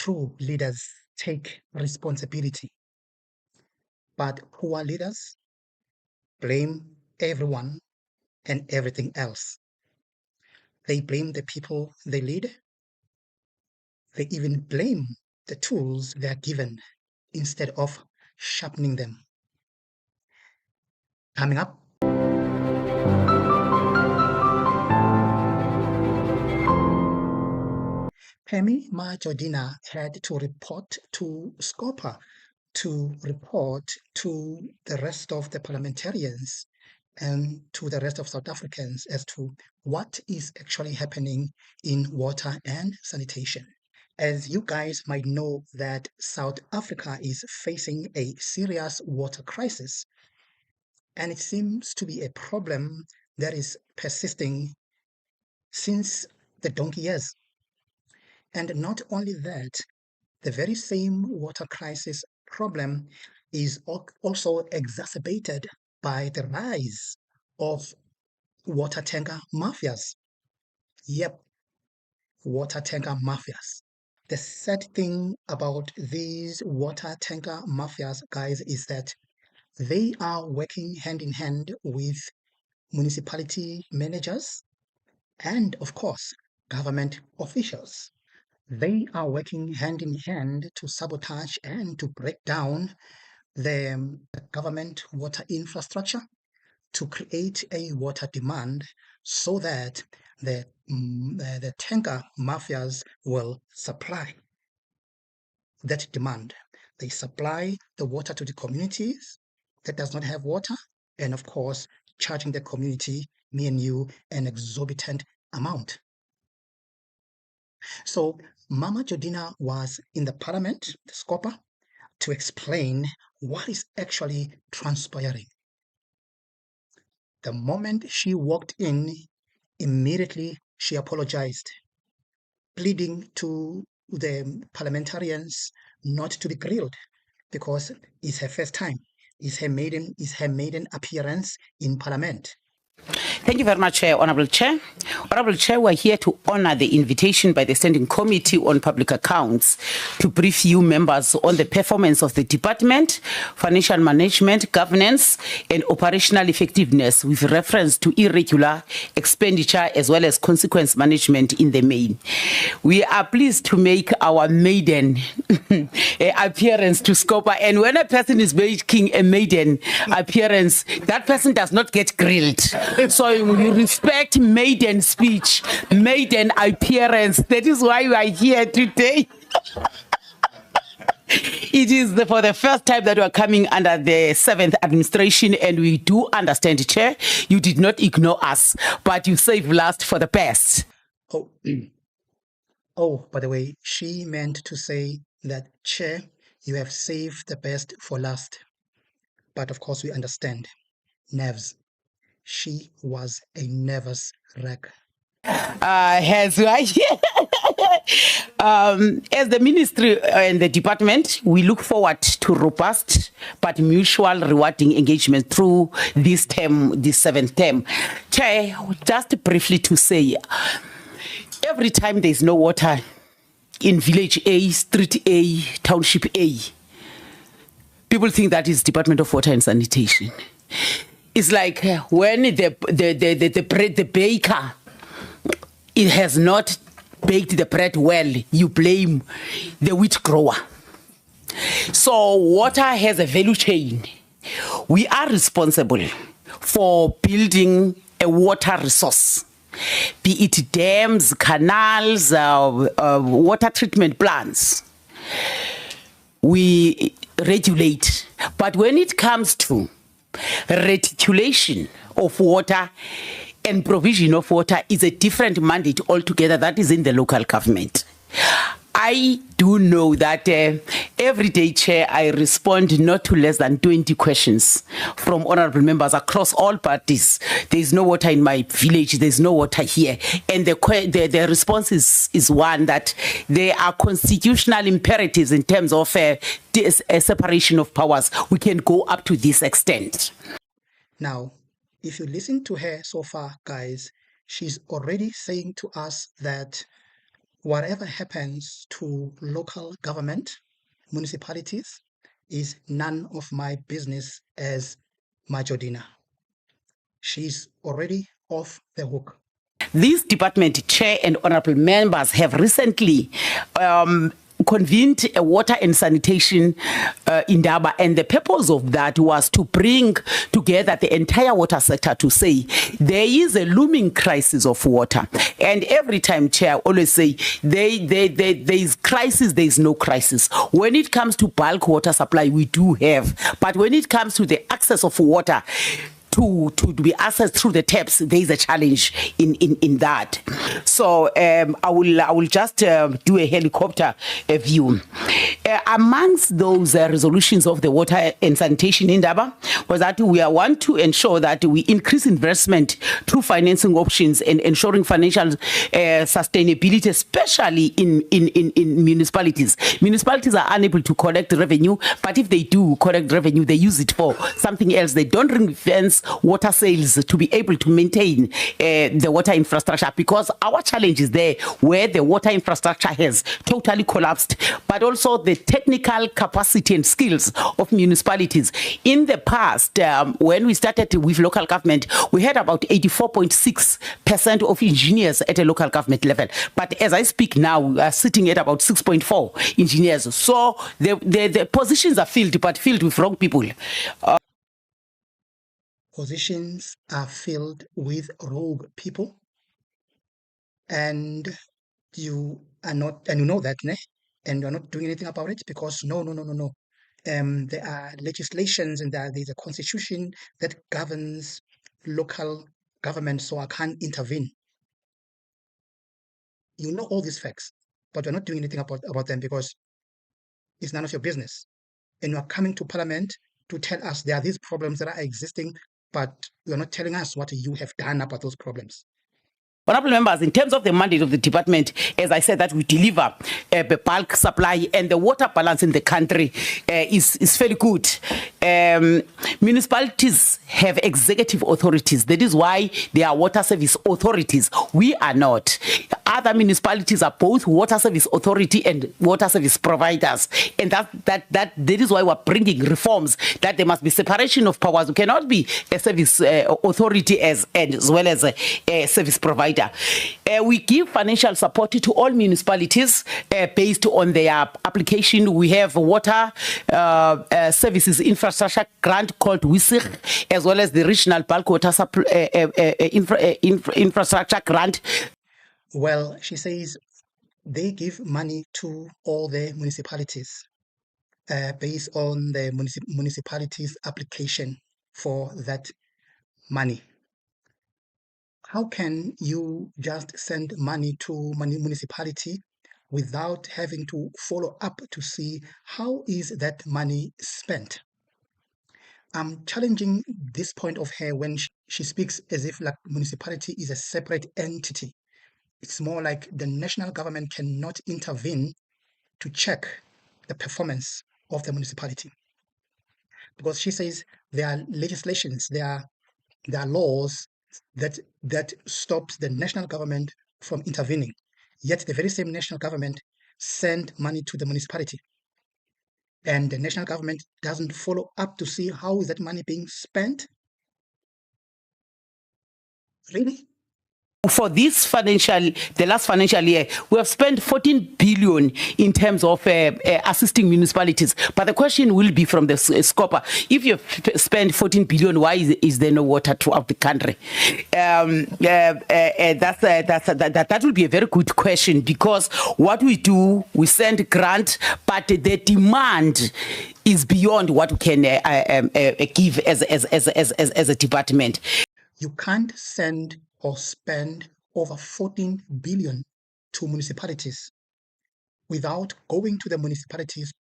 true leaders take responsibility, but poor leaders blame everyone and everything else. They blame the people they lead. They even blame the tools they are given instead of sharpening them. Coming up, Pemmy Majodina had to report to SCOPA, to report to the rest of the parliamentarians and to the rest of South Africans as to what is actually happening in water and sanitation. As you guys might know that South Africa is facing a serious water crisis, and it seems to be a problem that is persisting since the donkey years. And not only that, the very same water crisis problem is also exacerbated by the rise of water tanker mafias. Yep, water tanker mafias. The sad thing about these water tanker mafias, guys, is that they are working hand in hand with municipality managers and, of course, government officials. They are working hand in hand to sabotage and to break down the government water infrastructure to create a water demand so that the tanker mafias will supply that demand. They supply the water to the communities that does not have water, and of course, charging the community, me and you, an exorbitant amount. So Mama Jodina was in the Parliament, the SCOPA, to explain what is actually transpiring. The moment she walked in, immediately she apologized, pleading to the parliamentarians not to be grilled because it's her first time, it's her maiden appearance in Parliament. Thank you very much, Honourable Chair. Honourable Chair, we're here to honour the invitation by the Standing Committee on Public Accounts to brief you members on the performance of the Department, financial management, governance and operational effectiveness with reference to irregular expenditure as well as consequence management in the main. We are pleased to make our maiden appearance to SCOPA, and when a person is making a maiden appearance, that person does not get grilled. So we respect maiden speech, maiden appearance. That is why we are here today. It is for the first time that we are coming under the 7th administration, and we do understand, Chair, you did not ignore us, but you saved last for the best. Oh, by the way, she meant to say that, Chair, you have saved the best for last. But of course, we understand. Nerves. She was a nervous wreck. As the ministry and the department, we look forward to robust but mutual rewarding engagement through this term, this 7th term. Chair, just briefly to say, every time there's no water in village A, street A, township A, people think that is Department of Water and Sanitation. It's like when the baker, it has not baked the bread well, you blame the wheat grower. So water has a value chain. We are responsible for building a water resource, be it dams, canals, water treatment plants. We regulate. But when it comes to reticulation of water and provision of water, is a different mandate altogether that is in the local government. I do know that every day, Chair, I respond not to less than 20 questions from honourable members across all parties. There is no water in my village, there is no water here. And the response is one that there are constitutional imperatives in terms of a separation of powers. We can go up to this extent. Now, if you listen to her so far, guys, she's already saying to us that whatever happens to local government, municipalities, is none of my business as Majodina. She's already off the hook. This department chair and honorable members have recently convened a water and sanitation indaba, and the purpose of that was to bring together the entire water sector to say there is a looming crisis of water. And every time chair always say there is crisis, there is no crisis. When it comes to bulk water supply, we do have, but when it comes to the access of water to be accessed through the taps, there is a challenge in that. So I will just do a helicopter view. Amongst those resolutions of the water and sanitation indaba was that we want to ensure that we increase investment through financing options and ensuring financial sustainability, especially in municipalities. Municipalities are unable to collect revenue, but if they do collect revenue, they use it for something else. They don't ring-fence water sales to be able to maintain the water infrastructure, because our challenge is there where the water infrastructure has totally collapsed, but also the technical capacity and skills of municipalities. In the past, when we started with local government, we had about 84.6% of engineers at a local government level. But as I speak now, we are sitting at about 6.4 engineers. So the positions are filled, but filled with wrong people. Positions are filled with rogue people, and you are not, and you know that, ne? And you're not doing anything about it, because no. There are legislations and there's a constitution that governs local government, so I can't intervene. You know all these facts, but you're not doing anything about them because it's none of your business. And you are coming to Parliament to tell us there are these problems that are existing, but you're not telling us what you have done about those problems. Honorable members, in terms of the mandate of the department, as I said, that we deliver the bulk supply, and the water balance in the country is fairly good. Municipalities have executive authorities. That is why they are water service authorities. We are not. Other municipalities are both water service authority and water service providers, and that is why we're bringing reforms, that there must be separation of powers. We cannot be a service authority as well as a service provider. We give financial support to all municipalities based on their application. We have water services infrastructure grant called WISIG, as well as the regional bulk water infrastructure grant. Well, she says they give money to all the municipalities based on the municipalities' application for that money. How can you just send money to municipality without having to follow up to see how is that money spent? I'm challenging this point of her when she speaks as if like municipality is a separate entity. It's more like the national government cannot intervene to check the performance of the municipality. Because she says there are legislations, there are laws that stops the national government from intervening. Yet the very same national government send money to the municipality, and the national government doesn't follow up to see how is that money being spent. Really? For the last financial year, we have spent 14 billion in terms of assisting municipalities. But the question will be from the SCOPA: if you spend 14 billion, why is there no water throughout the country? That will be a very good question, because what we do, we send grant, but the demand is beyond what we can give as a department. You can't send or spend over 14 billion to municipalities without going to the municipalities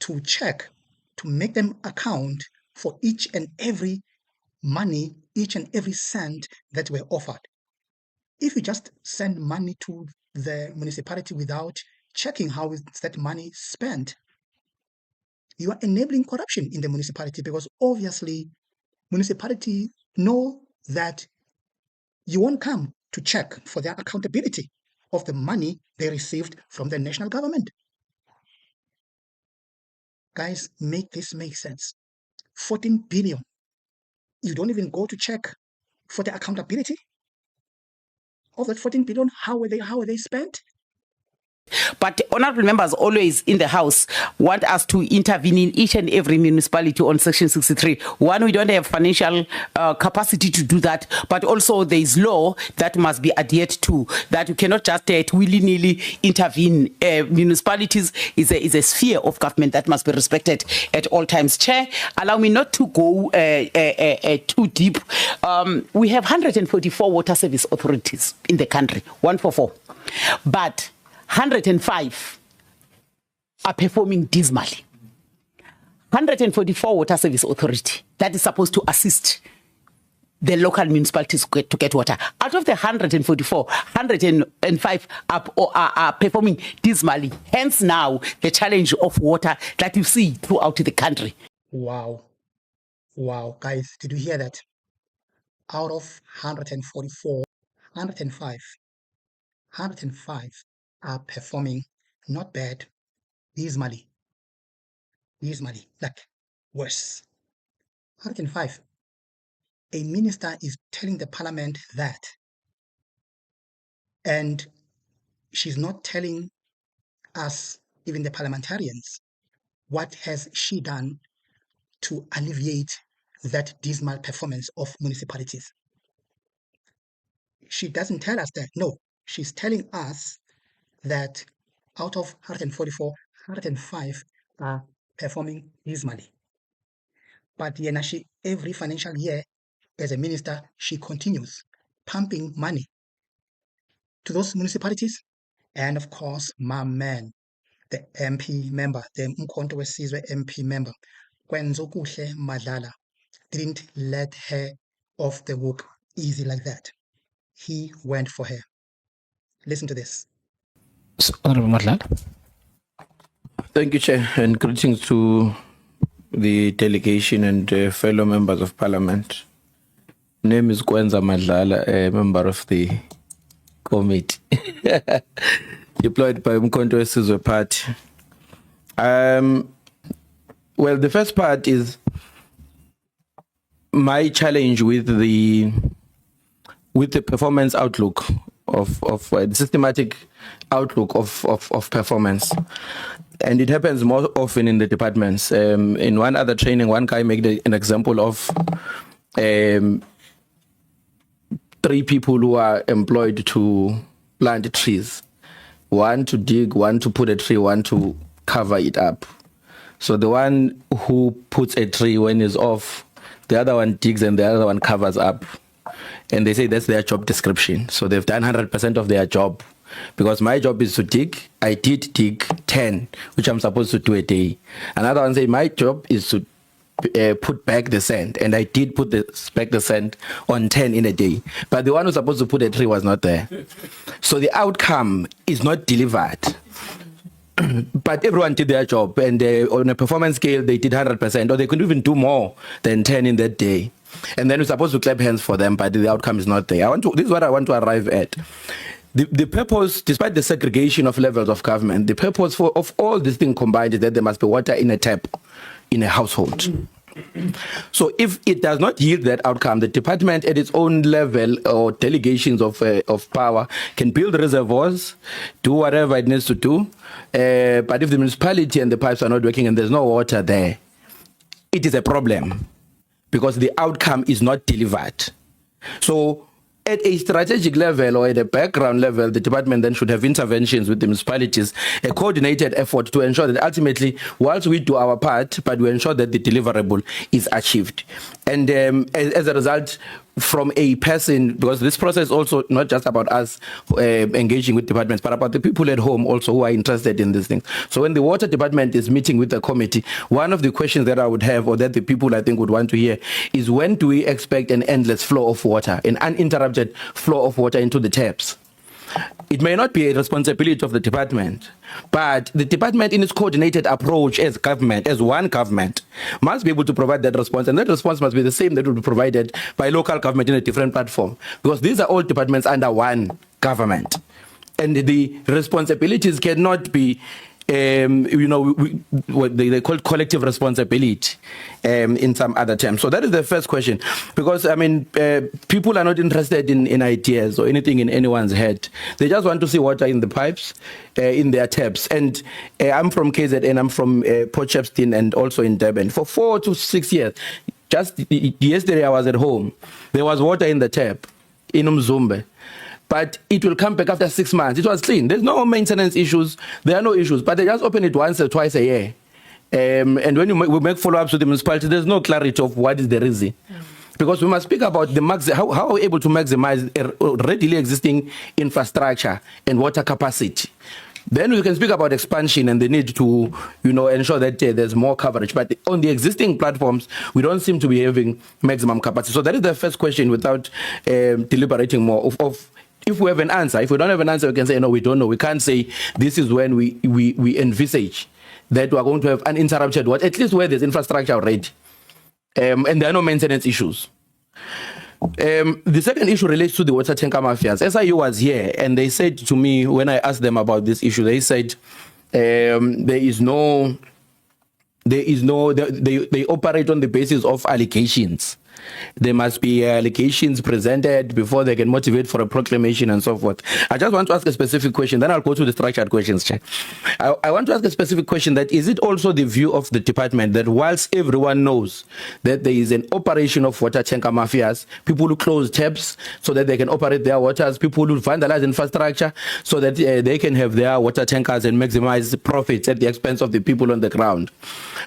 to check, to make them account for each and every money, each and every cent that were offered. If you just send money to the municipality without checking how is that money spent, you are enabling corruption in the municipality, because obviously municipality know that you won't come to check for their accountability of the money they received from the national government. Guys, make this make sense. 14 billion. You don't even go to check for the accountability of that 14 billion. How were they spent? But honorable members always in the House want us to intervene in each and every municipality on Section 63. One, we don't have financial capacity to do that, but also there is law that must be adhered to, that you cannot just willy-nilly intervene. Municipalities is a sphere of government that must be respected at all times. Chair, allow me not to go too deep. We have 144 water service authorities in the country, 144. But 105 are performing dismally. 144 water service authority that is supposed to assist the local municipalities to get water. Out of the 144, 105 are performing dismally. Hence now the challenge of water that you see throughout the country. Wow. Wow, guys, did you hear that? Out of 144, 105 are performing not bad, dismally, like worse. 105. A minister is telling the parliament that, and she's not telling us, even the parliamentarians, what has she done to alleviate that dismal performance of municipalities. She doesn't tell us that. No, she's telling us that out of 144, 105 are performing dismally. But she, every financial year, as a minister, she continues pumping money to those municipalities. And of course, my man, the MP member, the Umkhonto weSizwe MP member, Kwenzokuhle Madlala, didn't let her off the hook easy like that. He went for her. Listen to this. Honorable Madlala. Thank you, Chair, and greetings to the delegation and fellow members of Parliament. Name is Kwenza Madlala, a member of the committee, deployed by Umkhonto weSizwe Party. Well, the first part is my challenge with the performance outlook of the systematic outlook of performance. And it happens more often in the departments. In one other training, one guy made an example of 3 people who are employed to plant trees. 1 to dig, 1 to put a tree, 1 to cover it up. So the one who puts a tree when it's off, the other one digs and the other one covers up. And they say that's their job description. So they've done 100% of their job. Because my job is to dig. I did dig 10, which I'm supposed to do a day. Another one say my job is to put back the sand, and I did put back the sand on 10 in a day. But the one who's supposed to put a tree was not there. So the outcome is not delivered. But everyone did their job, and on a performance scale, they did 100%, or they could even do more than 10 in that day. And then we're supposed to clap hands for them, but the outcome is not there. This is what I want to arrive at. The purpose, despite the segregation of levels of government, the purpose of all these things combined is that there must be water in a tap in a household. So if it does not yield that outcome, the department at its own level or delegations of power can build reservoirs, do whatever it needs to do. But if the municipality and the pipes are not working and there's no water there, it is a problem because the outcome is not delivered. So at a strategic level or at a background level, the department then should have interventions with the municipalities, a coordinated effort to ensure that ultimately, whilst we do our part, but we ensure that the deliverable is achieved. And as a result, from a person, because this process is also not just about us engaging with departments, but about the people at home also who are interested in these things. So when the water department is meeting with the committee, one of the questions that I would have, or that the people I think would want to hear, is when do we expect an endless flow of water, an uninterrupted flow of water into the taps? It may not be a responsibility of the department, but the department in its coordinated approach as government, as one government, must be able to provide that response. And that response must be the same that will be provided by local government in a different platform. Because these are all departments under one government. and the responsibilities cannot be what they call collective responsibility in some other terms. So that is the first question, because I mean, people are not interested in ideas or anything in anyone's head. They just want to see water in the pipes, in their taps. And I'm from KZN, I'm from Port Shepstone and also in Durban. For 4 to 6 years, just yesterday I was at home. There was water in the tap in Umzumbe. But it will come back after 6 months. It was clean. There's no maintenance issues. There are no issues. But they just open it once or twice a year. And when we make follow-ups with the municipality, there's no clarity of what is the reason. Because we must speak about how are we able to maximize readily existing infrastructure and water capacity. Then we can speak about expansion and the need to, ensure that there's more coverage. But on the existing platforms, we don't seem to be having maximum capacity. So that is the first question without deliberating more of if we have an answer. If we don't have an answer, we can say, no, we don't know. We can't say this is when we envisage that we are going to have uninterrupted water, at least where there's infrastructure already. And there are no maintenance issues. The second issue relates to the water tanker mafias. SIU was here, and they said to me, when I asked them about this issue, they said they operate on the basis of allegations. There must be allegations presented before they can motivate for a proclamation and so forth. I just want to ask a specific question, then I'll go to the structured questions, Chair. I want to ask a specific question that is it also the view of the department that whilst everyone knows that there is an operation of water tanker mafias, people who close taps so that they can operate their waters, people who vandalize infrastructure so that they can have their water tankers and maximize profits at the expense of the people on the ground.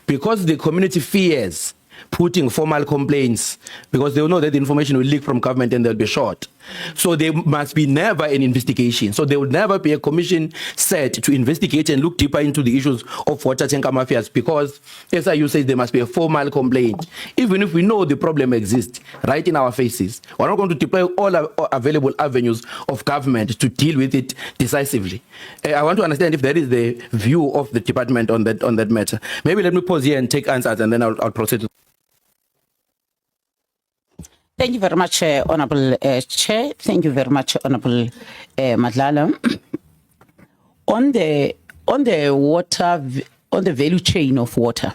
Because the community fears putting formal complaints because they will know that the information will leak from government and they'll be short. So there must be never an investigation. So there will never be a commission set to investigate and look deeper into the issues of water tanker mafias because SIU says there must be a formal complaint. Even if we know the problem exists right in our faces, we're not going to deploy all available avenues of government to deal with it decisively. I want to understand if that is the view of the department on that matter. Maybe let me pause here and take answers and then I'll proceed. Thank you very much, Honourable Chair. Thank you very much, Honourable Madlala. On the water, on the value chain of water,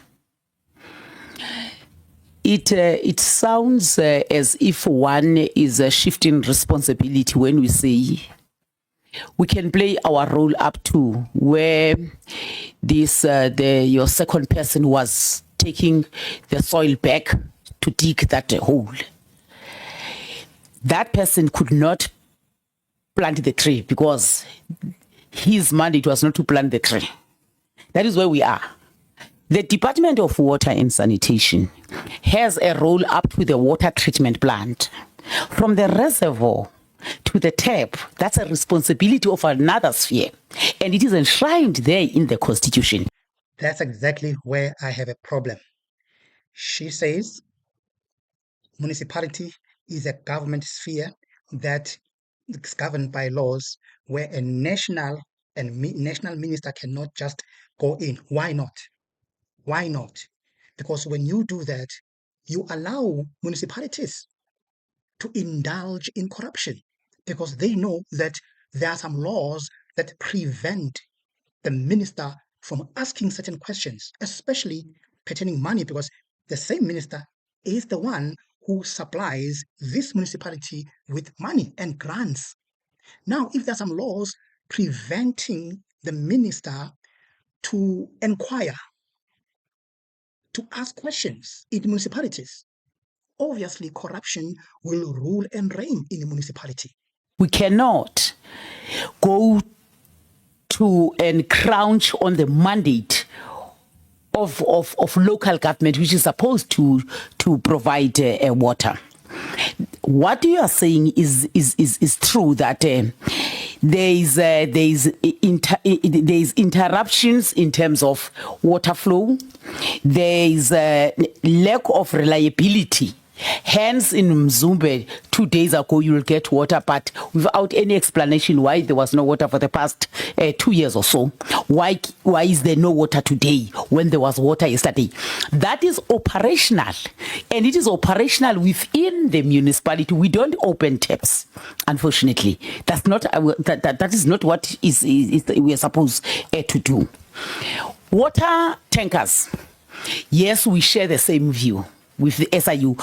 it sounds as if one is shifting responsibility when we say we can play our role up to where this your second person was taking the soil back to dig that hole. That person could not plant the tree because his mandate was not to plant the tree. That is where we are. The Department of Water and Sanitation has a role up to the water treatment plant. From the reservoir to the tap, that's a responsibility of another sphere. And it is enshrined there in the Constitution. That's exactly where I have a problem. She says municipality is a government sphere that is governed by laws where a national minister cannot just go in. Why not? Why not? Because when you do that, you allow municipalities to indulge in corruption because they know that there are some laws that prevent the minister from asking certain questions, especially pertaining money, because the same minister is the one who supplies this municipality with money and grants. Now, if there are some laws preventing the minister to inquire, to ask questions in municipalities, obviously corruption will rule and reign in the municipality. We cannot go to and crouch on the mandate of local government, which is supposed to provide water. What you are saying is true that there is interruptions in terms of water flow. There is a lack of reliability Hence, in Mzumbe, 2 days ago, you will get water, but without any explanation why there was no water for the past 2 years or so. Why is there no water today when there was water yesterday? That is operational, and it is operational within the municipality. We don't open taps, unfortunately. That's not that is not what is we are supposed to do. Water tankers. Yes, we share the same view with the SIU.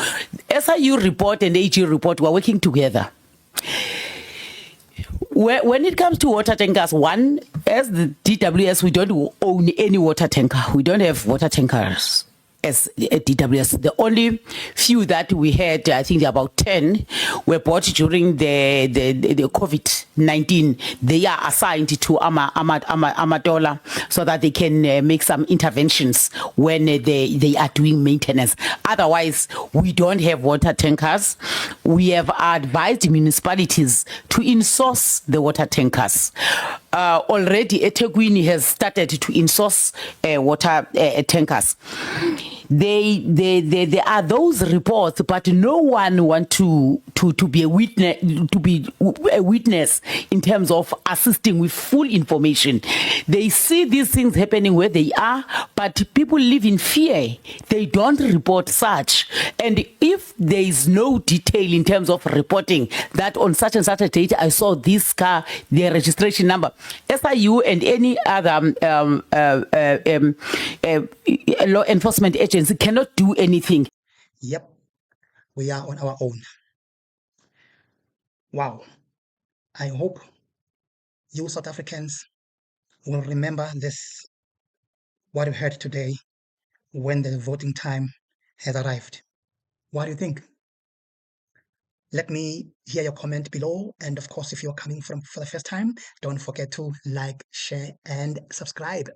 SIU report and AG report were working together. When it comes to water tankers, one, as the DWS, we don't own any water tanker. We don't have water tankers as a DWS. The only few that we had, I think about 10, were bought during the COVID-19. They are assigned to Amatola so that they can make some interventions when they are doing maintenance. Otherwise, we don't have water tankers. We have advised municipalities to insource the water tankers. Already, eThekwini has started to insource water tankers. There are those reports, but no one wants to be a witness in terms of assisting with full information. They see these things happening where they are, but people live in fear. They don't report such. And if there is no detail in terms of reporting that on such and such a date I saw this car, their registration number, SIU and any other law enforcement agency cannot do anything. Yep, we are on our own. Wow. I hope you South Africans will remember this, what we heard today, when the voting time has arrived. What do you think? Let me hear your comment below. And of course, if you're coming for the first time, don't forget to like, share, and subscribe.